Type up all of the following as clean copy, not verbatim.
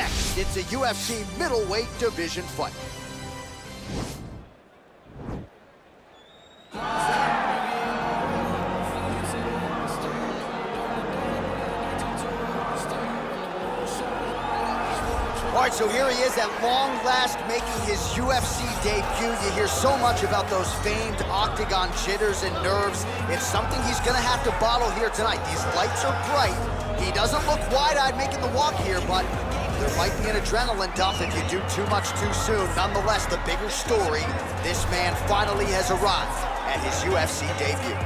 Next, it's a UFC middleweight division fight. All right, so here he is at long last making his UFC debut. You hear so much about those famed octagon jitters and nerves. It's something he's gonna have to bottle here tonight. These lights are bright. He doesn't look wide-eyed making the walk here, but there might be an adrenaline dump if you do too much too soon. Nonetheless, the bigger story, this man finally has arrived at his UFC debut.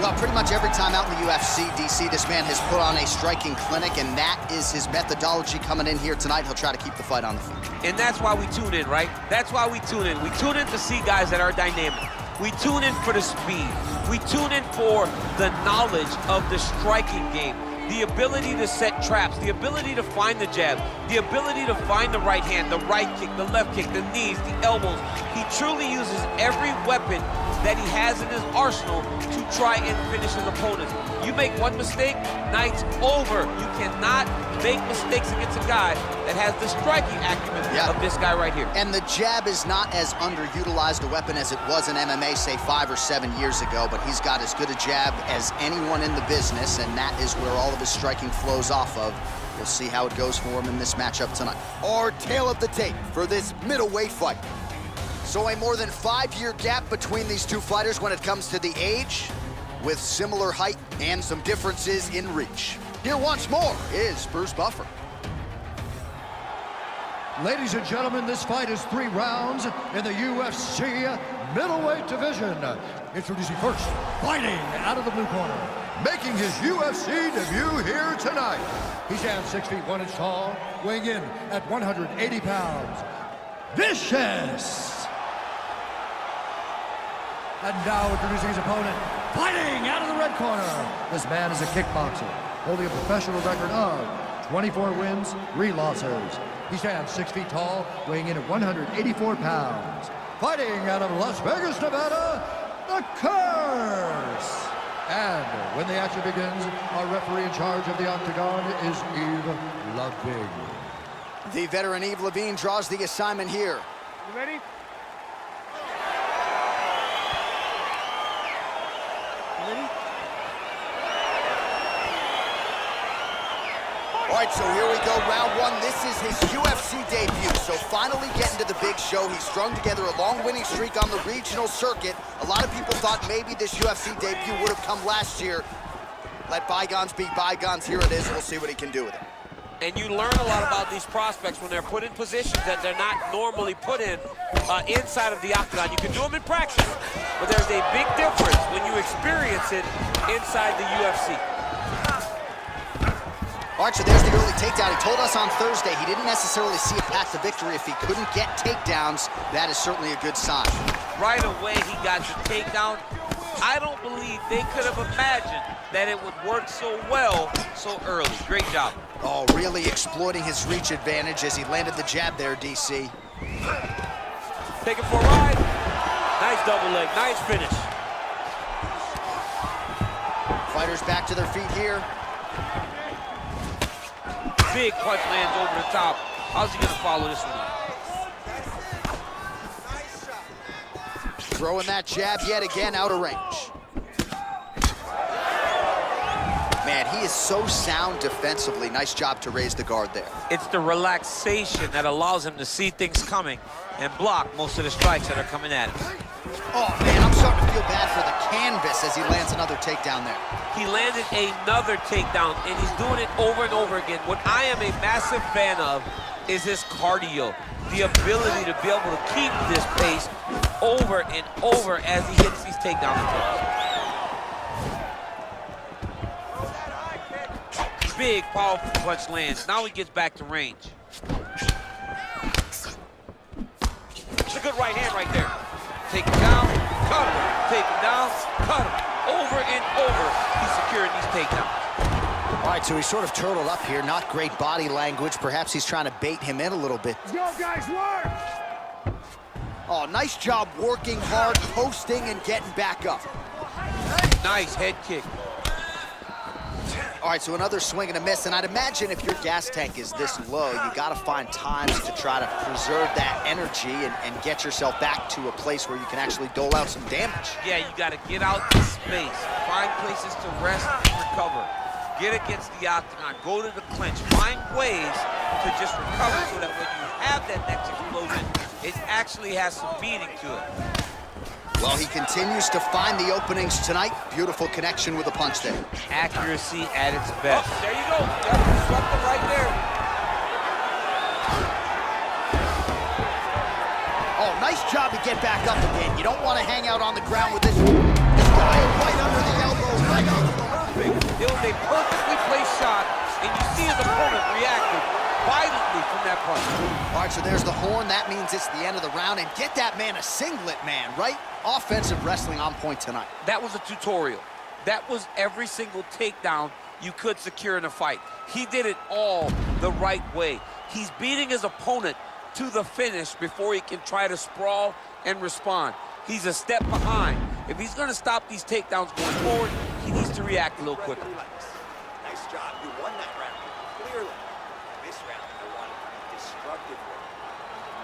Well, pretty much every time out in the UFC, DC, this man has put on a striking clinic, and that is his methodology coming in here tonight. He'll try to keep the fight on the feet. And that's why we tune in, right? That's why we tune in. We tune in to see guys that are dynamic. We tune in for the speed. We tune in for the knowledge of the striking game, the ability to set traps, the ability to find the jab, the ability to find the right hand, the right kick, the left kick, the knees, the elbows. He truly uses every weapon that he has in his arsenal to try and finish his opponents. You make one mistake, night's over. You cannot make mistakes against a guy that has the striking acumen of this guy right here. And the jab is not as underutilized a weapon as it was in MMA, say 5 or 7 years ago, but he's got as good a jab as anyone in the business, and that is where all of his striking flows off of. We'll see how it goes for him in this matchup tonight. Our tail of the tape for this middleweight fight. So a more than 5-year gap between these two fighters when it comes to the age, with similar height and some differences in reach. Here once more is Bruce Buffer. Ladies and gentlemen, this fight is 3 rounds in the UFC middleweight division. Introducing first, fighting out of the blue corner, making his UFC debut here tonight. He stands 6 feet 1 inch tall, weighing in at 180 pounds. Vicious! And now introducing his opponent, fighting out of the red corner. This man is a kickboxer, holding a professional record of 24 wins, 3 losses. He stands 6 feet tall, weighing in at 184 pounds. Fighting out of Las Vegas, Nevada, the Curse. And when the action begins, our referee in charge of the octagon is Yves Levine. The veteran Yves Levine draws the assignment here. You ready? All right, so here we go, round 1. This is his UFC debut, so finally getting to the big show. He's strung together a long winning streak on the regional circuit. A lot of people thought maybe this UFC debut would have come last year. Let bygones be bygones. Here it is. We'll see what he can do with it. And you learn a lot about these prospects when they're put in positions that they're not normally put in inside of the octagon. You can do them in practice, but there's a big difference when you experience it inside the UFC. All right, so there's the early takedown. He told us on Thursday he didn't necessarily see a path to victory if he couldn't get takedowns. That is certainly a good sign. Right away, he got the takedown. I don't believe they could have imagined that it would work so well so early. Great job. Oh, really exploiting his reach advantage as he landed the jab there, DC. Take it for a ride. Nice double leg, nice finish. Fighters back to their feet here. Big punch lands over the top. How's he gonna follow this one up? Throwing that jab yet again out of range. Man, he is so sound defensively. Nice job to raise the guard there. It's the relaxation that allows him to see things coming and block most of the strikes that are coming at him. Oh, man, I'm starting to feel bad for the canvas as he lands another takedown there. He landed another takedown, and he's doing it over and over again. What I am a massive fan of is his cardio, the ability to be able to keep this pace over and over as he hits these takedown attempts. Big, powerful punch lands. Now he gets back to range. It's a good right hand right there. Take him down, cut him. Take him down, cut him. Over and over, he's securing these takedowns. All right, so he's sort of turtled up here. Not great body language. Perhaps he's trying to bait him in a little bit. Let's go, guys, work! Oh, nice job working hard, posting, and getting back up. Nice head kick. All right, so another swing and a miss, and I'd imagine if your gas tank is this low, you gotta find times to try to preserve that energy and get yourself back to a place where you can actually dole out some damage. Yeah, you got to get out to space, find places to rest and recover. Get against the octagon, go to the clinch, find ways to just recover so that when you have that next explosion, it actually has some meaning to it. Well, he continues to find the openings tonight. Beautiful connection with a punch there. Accuracy at its best. Oh, there you go. Yep, disruptor right there. Oh, nice job to get back up again. You don't want to hang out on the ground with this guy right under the elbow, right on the It was a perfectly placed shot, and you see his opponent reacted violently from that punch. All right, so there's the horn. That means it's the end of the round. And get that man a singlet, man, right? Offensive wrestling on point tonight. That was a tutorial. That was every single takedown you could secure in a fight. He did it all the right way. He's beating his opponent to the finish before he can try to sprawl and respond. He's a step behind. If he's going to stop these takedowns going forward, he needs to react a little quicker. Nice job. You won that round clearly. This round, I want to be destructive.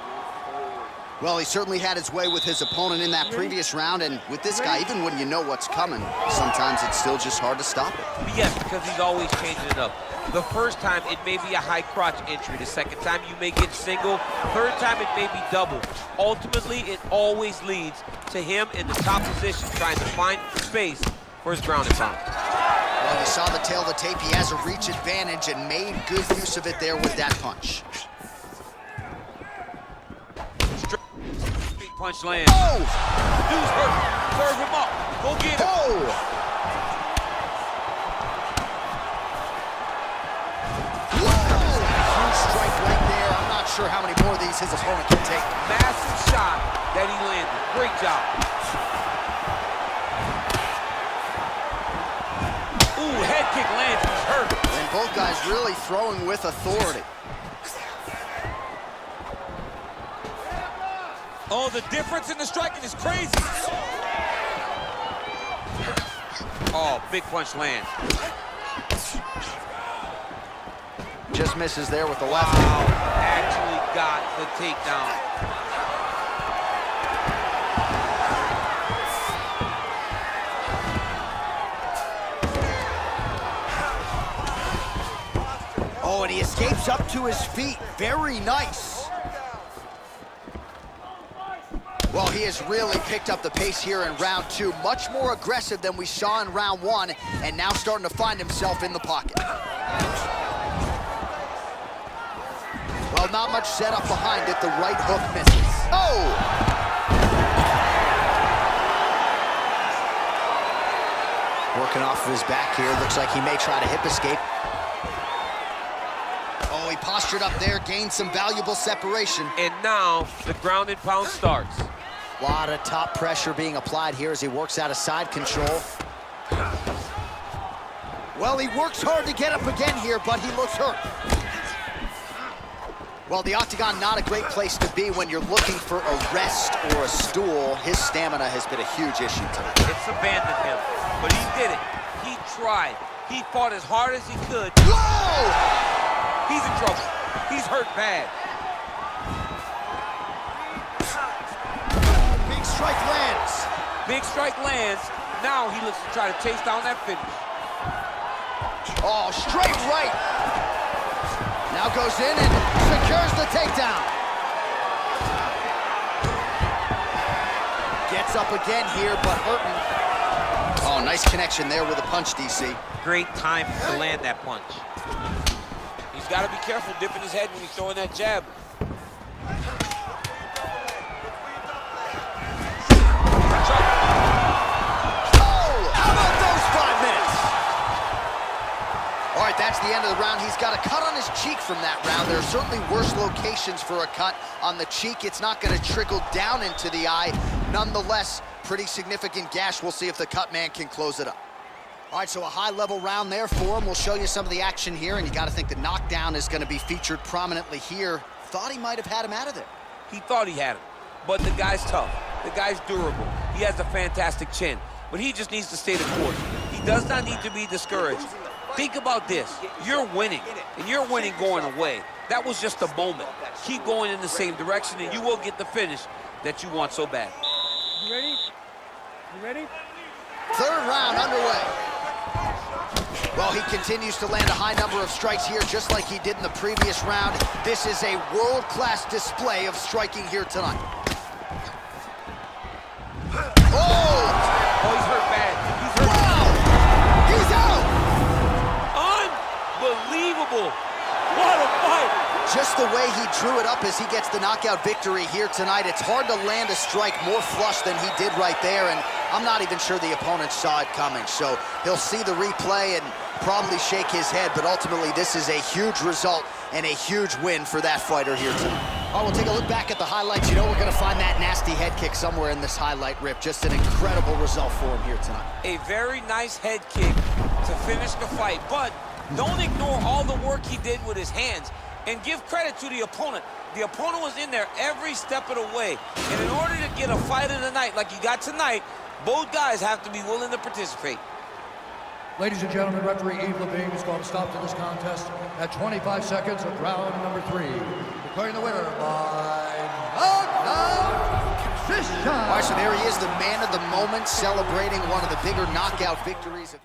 Move forward. Well, he certainly had his way with his opponent in that previous round, and with this guy, even when you know what's coming, sometimes it's still just hard to stop it. Yes, because he's always changing it up. The first time, it may be a high crotch entry. The second time, you may get single. Third time, it may be double. Ultimately, it always leads to him in the top position, trying to find space for his ground and pound. Well, you saw the tail of the tape. He has a reach advantage and made good use of it there with that punch. Big punch lands. Oh! Dude's hurt. Serve him up. Go get him. Oh! Sure how many more of these his opponent can take. Massive shot that he landed. Great job. Ooh, head kick lands. He's hurt. And both guys really throwing with authority. Oh, the difference in the striking is crazy. Oh, big punch lands. Just misses there with the left. Wow, actually got the takedown. Oh, and he escapes up to his feet. Very nice. Well, he has really picked up the pace here in round two. Much more aggressive than we saw in round one, and now starting to find himself in the pocket. Well, not much setup behind it. The right hook misses. Oh! Working off of his back here. Looks like he may try to hip escape. Oh, he postured up there, gained some valuable separation. And now the ground and pound starts. A lot of top pressure being applied here as he works out of side control. Well, he works hard to get up again here, but he looks hurt. Well, the octagon, not a great place to be when you're looking for a rest or a stool. His stamina has been a huge issue tonight. It's abandoned him, but he did it. He tried. He fought as hard as he could. Whoa! He's in trouble. He's hurt bad. Big strike lands. Big strike lands. Now he looks to try to chase down that finish. Oh, straight right. Now goes in and secures the takedown. Gets up again here, but hurting. Oh, nice connection there with a punch, DC. Great time to land that punch. He's got to be careful dipping his head when he's throwing that jab. All right, that's the end of the round. He's got a cut on his cheek from that round. There are certainly worse locations for a cut on the cheek. It's not going to trickle down into the eye. Nonetheless, pretty significant gash. We'll see if the cut man can close it up. All right, so a high-level round there for him. We'll show you some of the action here, and you got to think the knockdown is going to be featured prominently here. Thought he might have had him out of there. He thought he had him, but the guy's tough. The guy's durable. He has a fantastic chin, but he just needs to stay the course. He does not need to be discouraged. Think about this. You're winning, and you're winning going away. That was just a moment. Keep going in the same direction, and you will get the finish that you want so bad. You ready? You ready? Third round underway. Well, he continues to land a high number of strikes here, just like he did in the previous round. This is a world-class display of striking here tonight. Oh! Oh, he's hurt bad. He's hurt. Wow! He's out! Unbelievable. What a fight. Just the way he drew it up as he gets the knockout victory here tonight. It's hard to land a strike more flush than he did right there, and I'm not even sure the opponent saw it coming. So he'll see the replay and probably shake his head, but ultimately this is a huge result and a huge win for that fighter here tonight. All right, we'll take a look back at the highlights. You know we're going to find that nasty head kick somewhere in this highlight rip. Just an incredible result for him here tonight. A very nice head kick to finish the fight, but don't ignore all the work he did with his hands, and give credit to the opponent. The opponent was in there every step of the way, and in order to get a fight of the night like you got tonight, both guys have to be willing to participate. Ladies and gentlemen, referee Yves Levine is going to stop to this contest at 25 seconds of round number 3. Declaring the winner by knockout decision. All right, so there he is, the man of the moment, celebrating one of the bigger knockout victories.